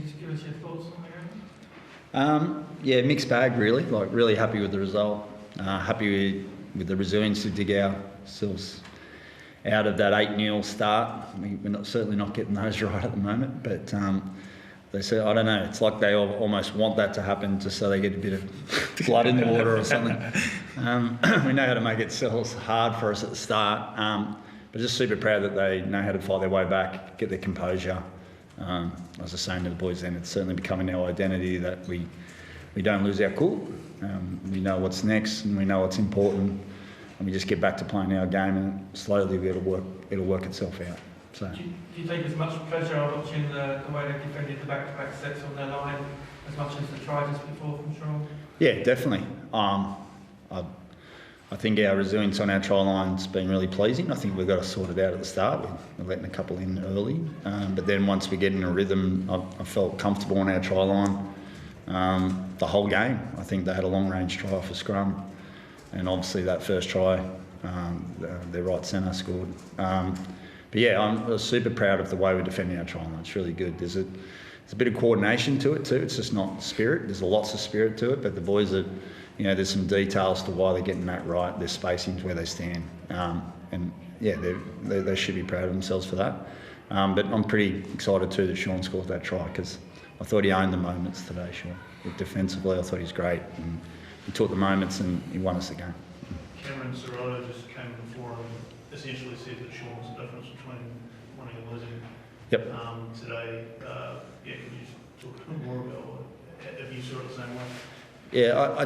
you just give us your thoughts on the game? Yeah, mixed bag really. Like really happy with the result. Happy with the resilience to dig ourselves out of that 8-0 start. We're certainly not getting those right at the moment, but they say, I don't know, it's like they almost want that to happen just so they get a bit of blood in the water or something. We know how to make it so hard for us at the start, but just super proud that they know how to fight their way back, get their composure. I was just saying to the boys then, it's certainly becoming our identity that we don't lose our cool. We know what's next and we know what's important, and we just get back to playing our game, and slowly it'll work itself out. So. Do you take as much pleasure on watching the way they defended the back-to-back sets on their line as much as the try just before from Shaun? Yeah, definitely. I think our resilience on our try line's been really pleasing. I think we've got to sort it out at the start. We're letting a couple in early, but then once we get in a rhythm, I felt comfortable on our try line the whole game. I think they had a long-range try off a scrum, and obviously that first try, their right centre scored. But yeah, I'm super proud of the way we're defending our try line. It's really good. There's a bit of coordination to it too. It's just not spirit. There's lots of spirit to it, but the boys are, there's some details to why they're getting that right. There's spacings where they stand, and yeah, they should be proud of themselves for that. But I'm pretty excited too that Shaun scored that try, because I thought he owned the moments today. Shaun, defensively, I thought he was great, and he took the moments and he won us the game. Cameron Cirotto just came before and essentially said that Shaun's the difference between winning and losing. Yep. Today, can you talk a bit more about if you saw it the same way? Yeah,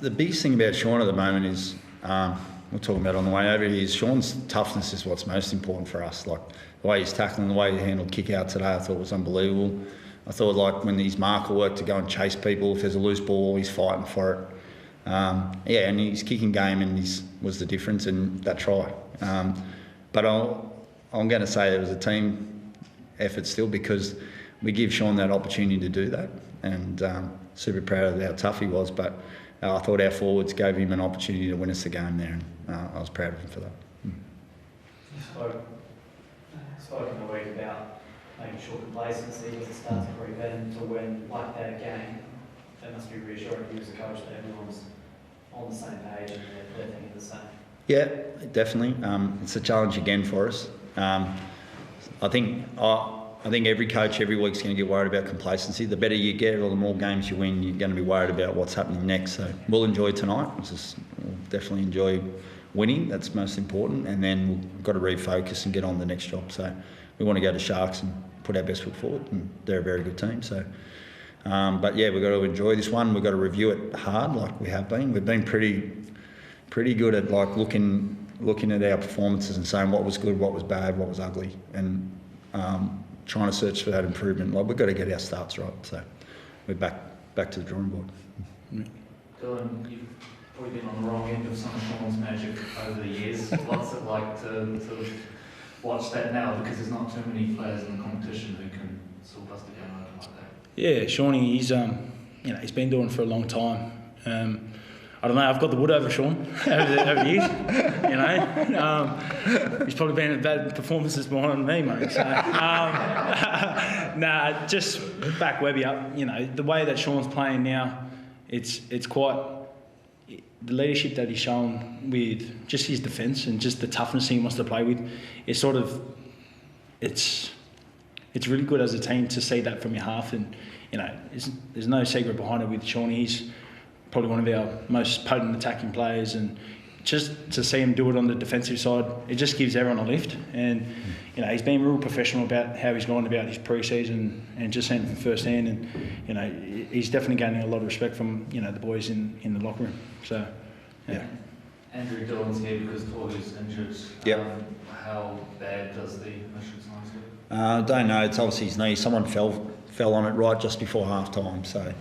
the biggest thing about Shaun at the moment is, we're talking about on the way over here, is Shaun's toughness is what's most important for us. Like the way he's tackling, the way he handled kick out today, I thought was unbelievable. I thought like when his marker work to go and chase people, if there's a loose ball, he's fighting for it. And his kicking game was the difference in that try. But I'm going to say it was a team effort still, because we give Shaun that opportunity to do that, and super proud of how tough he was. But I thought our forwards gave him an opportunity to win us the game there, and I was proud of him for that. Spoke in the week about making sure complacency as it starts to creep in to win like that game. That must be reassuring to you as a coach that everyone's on the same page and they're thinking the same. Yeah, definitely. It's a challenge again for us. I think every coach every week's going to get worried about complacency. The better you get or the more games you win, you're going to be worried about what's happening next. So we'll enjoy tonight. We'll definitely enjoy winning. That's most important. And then we've got to refocus and get on the next job. So we want to go to Sharks and put our best foot forward. And they're a very good team. So, but yeah, we've got to enjoy this one. We've got to review it hard like we have been. We've been pretty good at like looking at our performances and saying what was good, what was bad, what was ugly, and trying to search for that improvement. Like we've got to get our starts right. So we're back to the drawing board. Dylan, you've probably been on the wrong end of some of Shaun's magic over the years. Lots that like to sort of watch that now, because there's not too many players in the competition who can still bust it down like that. Yeah, Shaunie, he's been doing it for a long time. I don't know, I've got the wood over Shaun over the years, he's probably been at bad performances behind me, mate. So, just back Webby up, the way that Shaun's playing now, it's quite, the leadership that he's shown with just his defence and just the toughness he wants to play with, it's sort of, it's really good as a team to see that from your half, and, there's no secret behind it with Shaun. He's probably one of our most potent attacking players, and just to see him do it on the defensive side, it just gives everyone a lift. And he's been real professional about how he's gone about his pre-season, and just seen it from first hand, and he's definitely gaining a lot of respect from the boys in the locker room. So yeah. Andrew Dillon's here because Toy's injured. Yep. How bad does the mission science look? I don't know. It's obviously his knee. Someone fell on it right just before half time. So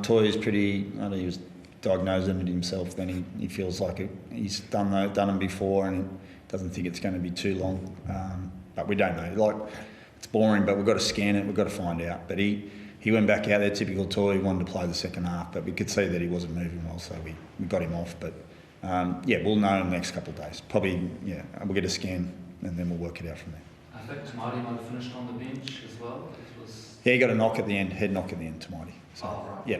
Toy is pretty. I know he was diagnosing it himself. Then he feels like he's done them before, and he doesn't think it's going to be too long. But we don't know. Like, it's boring, but we've got to scan it. We've got to find out. But he went back out there. Typical Toy. He wanted to play the second half, but we could see that he wasn't moving well, so we got him off. But we'll know in the next couple of days. Probably, we'll get a scan and then we'll work it out from there. I think Tamati might have finished on the bench as well. Was Yeah, he got a knock at the end, head knock at the end to Mighty. So, Oh, right. yeah.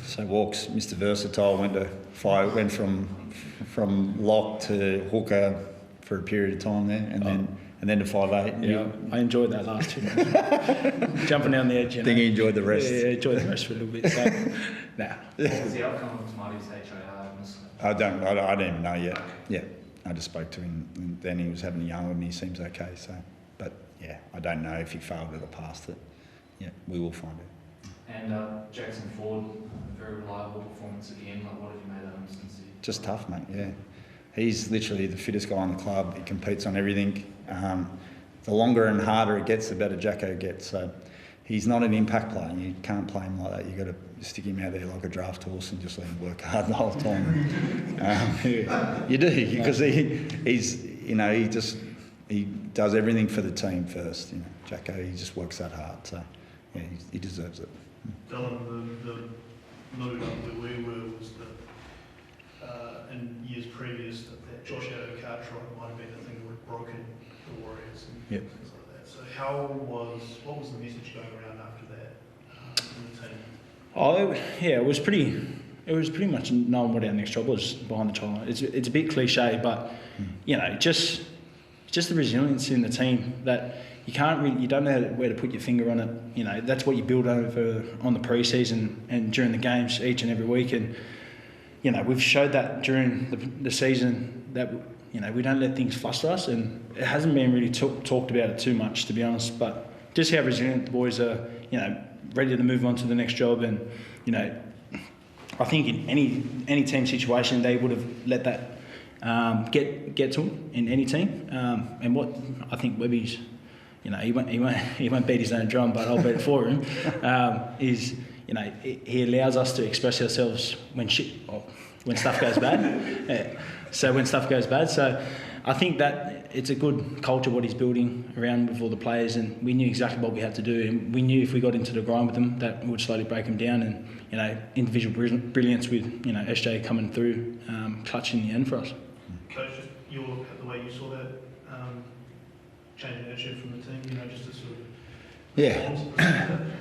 So Walks, Mr. Versatile, went from lock to hooker for a period of time there, and then to 5'8". Yeah, I enjoyed that last 2 months. Jumping down the edge. I think he enjoyed the rest. Yeah, enjoyed the rest for a little bit. So, nah. What was the outcome of Marty's HIR? I don't even know yet. Yeah, I just spoke to him, and then he was having a yarn with me. He seems okay. So, but yeah, I don't know if he failed it or passed it. Yeah, we will find out. And Jackson Ford, very reliable performance again. Like, what have you made of him since he... Just tough, mate. Yeah, he's literally the fittest guy in the club. He competes on everything. The longer and harder it gets, the better Jacko gets. So he's not an impact player. You can't play him like that. You got to stick him out there like a draft horse and just let him work hard the whole time. You do, because he does everything for the team first. You know, Jacko, he just works that hard. So yeah, he deserves it. Dylan, the mood up where we were was that in years previous that Josh Addo-Carr try might have been the thing that would have broken the Warriors and Yep. things like that. So what was the message going around after that in the team? Oh, yeah, it was pretty much knowing what our next job was behind the try line. It's a bit cliche, but you know, just the resilience in the team that you don't know where to put your finger on it. You know, that's what you build over on the pre-season and during the games each and every week. And you know, we've showed that during the season that you know we don't let things fluster us, and it hasn't been really talked about it too much, to be honest. But just how resilient the boys are, you know, ready to move on to the next job. And you know, I think in any team situation they would have let that get to him in any team. And what I think Webby's, you know, he won't beat his own drum, but I'll beat it for him. Is, you know, he allows us to express ourselves when stuff goes bad. Yeah. So when stuff goes bad, so I think that it's a good culture what he's building around with all the players, and we knew exactly what we had to do, and we knew if we got into the grind with them that would slowly break them down, and you know, individual brilliance with, you know, SJ coming through, clutching the end for us. Coach, just the way you saw that change in attitude from the team, you know, just to sort of... Yeah,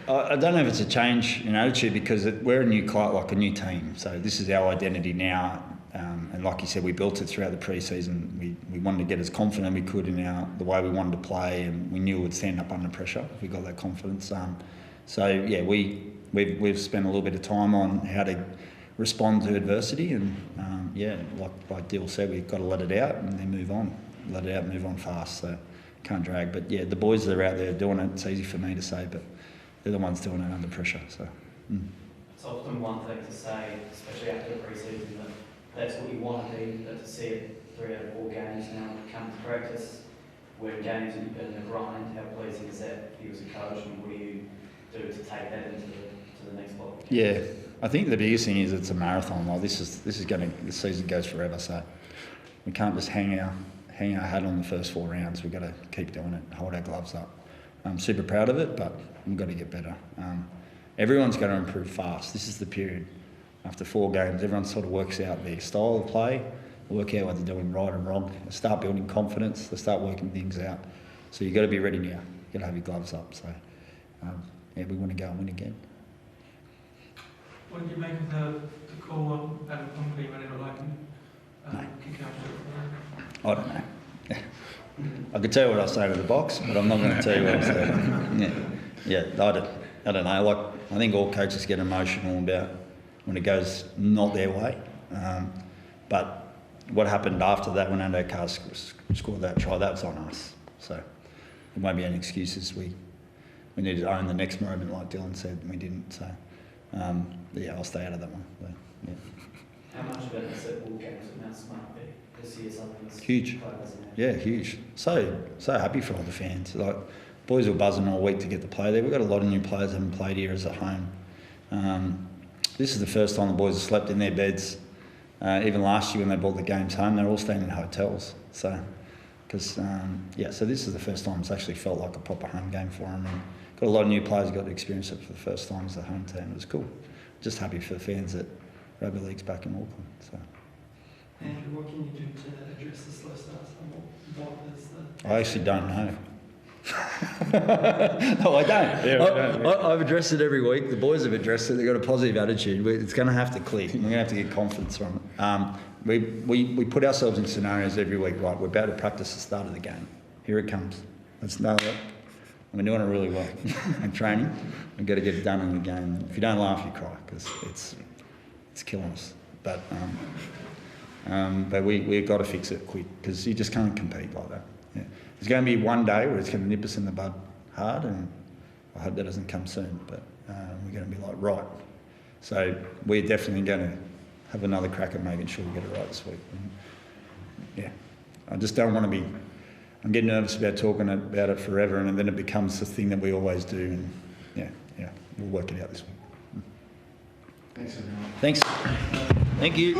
I don't know if it's a change in attitude because we're a new club, like a new team. So this is our identity now, and like you said, we built it throughout the pre-season. We wanted to get as confident we could in the way we wanted to play, and we knew we would stand up under pressure if we got that confidence. So yeah, we've spent a little bit of time on how to respond to adversity, and yeah, like Dill said, we've got to let it out and then move on. Let it out, move on fast. So can't drag. But yeah, the boys that are out there doing it, it's easy for me to say, but they're the ones doing it under pressure. So. It's often one thing to say, especially after the pre-season, that that's what you want to be, but to see it 3 out of 4 games now come to practice, where games in the grind, how pleasing is that for you as a coach, and what do you do to take that into the next level? Yeah, I think the biggest thing is it's a marathon. Like this season goes forever, so we can't just hang our hat on the first 4 rounds. We've got to keep doing it, hold our gloves up. I'm super proud of it, but we've got to get better. Everyone's going to improve fast. This is the period. After 4 games, everyone sort of works out their style of play, work out what they're doing right and wrong, they start building confidence, they start working things out. So you've got to be ready now. You've got to have your gloves up. So, yeah, we want to go and win again. What did you make of the call on Adam Company when it was like kicking out? I don't know. I could tell you what I say to the box, but I'm not going to tell you what I say. Yeah, I don't know. Like, I think all coaches get emotional about when it goes not their way. But what happened after that when Addo-Carr scored that try, that was on us. So there won't be any excuses. We need to own the next moment, like Dylan said, and we didn't. So yeah, I'll stay out of that one. But, yeah. How much of an asset will games with Mount Smart be this year? Something that's Huge. Yeah, huge. So happy for all the fans. Like, boys were buzzing all week to get to play there. We've got a lot of new players that haven't played here as at home. This is the first time the boys have slept in their beds. Even last year when they brought the games home, they're all staying in hotels. So this is the first time it's actually felt like a proper home game for them. And got a lot of new players who got to experience it for the first time as a home team. It was cool. Just happy for the fans that rugby league's back in Auckland. So. Andrew, what can you do to address the slow starts? I actually don't know. No, I don't. Yeah, we don't, yeah. I've addressed it every week. The boys have addressed it. They've got a positive attitude. It's going to have to click. We're going to have to get confidence from it. We put ourselves in scenarios every week. Right, we're about to practice the start of the game. Here it comes. Let's know it. We're doing it really well in training. We've got to get it done in the game. If you don't laugh, you cry because it's killing us. But we've got to fix it quick because you just can't compete like that. Yeah. There's going to be one day where it's going to nip us in the bud hard, and I hope that doesn't come soon. But we're going to be like, right. So we're definitely going to have another crack at making sure we get it right this week. And yeah, I just don't want to be. I'm getting nervous about talking about it forever, and then it becomes the thing that we always do. And yeah, we'll work it out this week. Thanks, everyone. Thanks. Thank you.